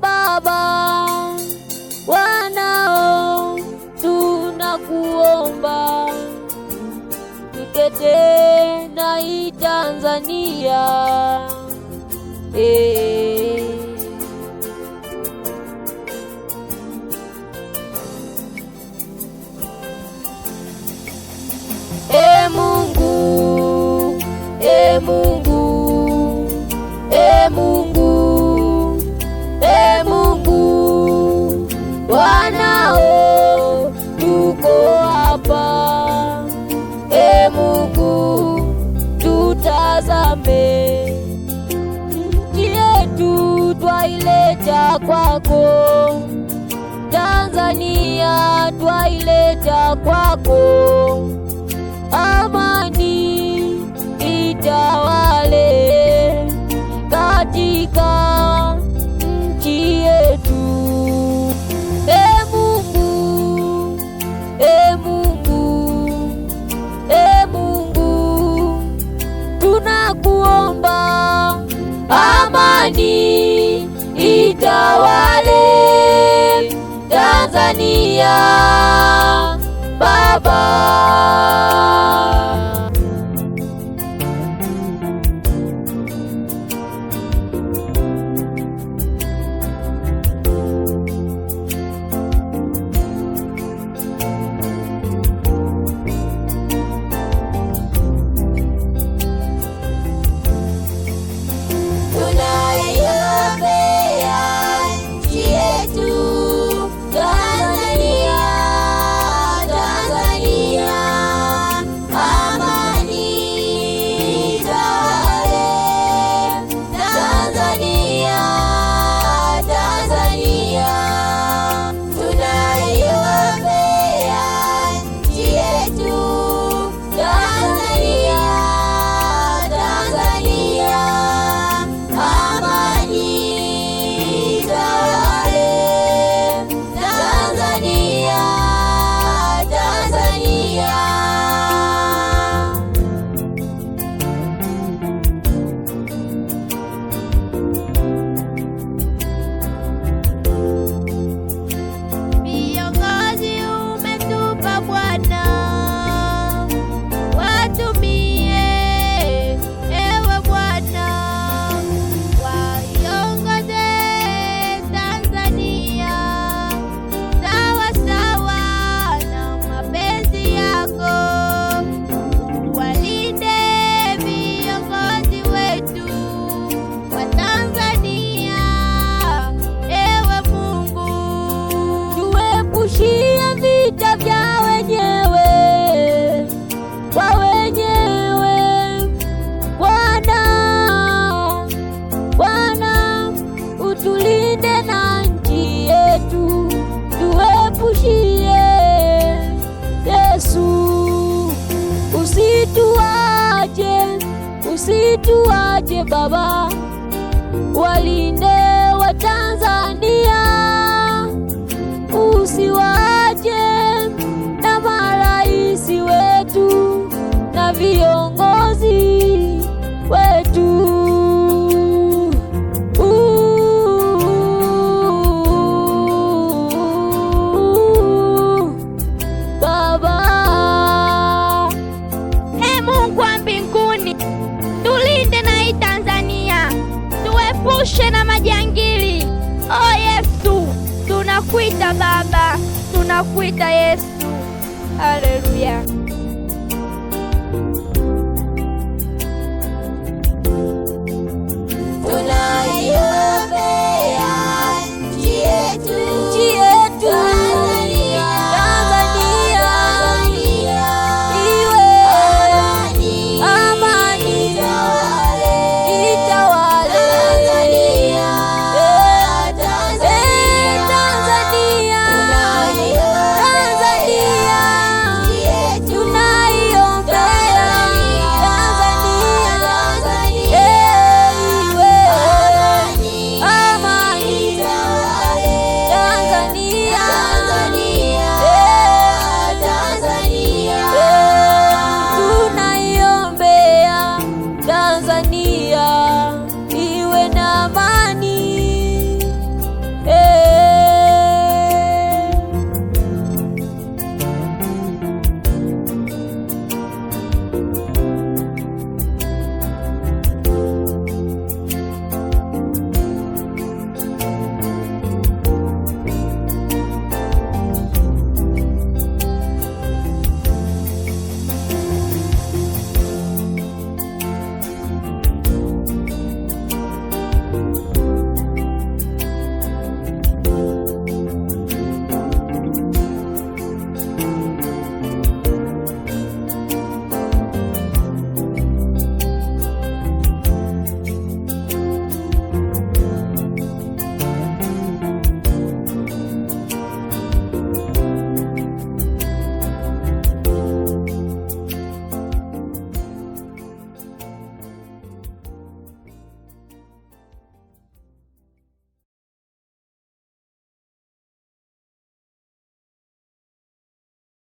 Baba, wanao tunakuomba, tutetee na hii Tanzania. Mungu, Mungu, Mungu, Mungu, wanao tuko hapa. Mungu, tutazame, nchi yetu twaileta kwako. Tanzania twaileta kwako. Amani itawale katika nchi yetu. Mungu, Mungu, Mungu, tunakuomba, amani itawale Tanzania, Baba. Vita vya wenyewe kwa wenyewe, Bwana utulinde na nchi yetu, tuepushie. Yesu, usituache Baba, walinde wa Tanzania, usiwache na marais wetu na viongozi wetu. Baba, Mungu wa mbinguni, tulinde na hii Tanzania, tuepushe na majangili. Yesu, tunakuita Baba, tunakuita Yesu. Haleluya.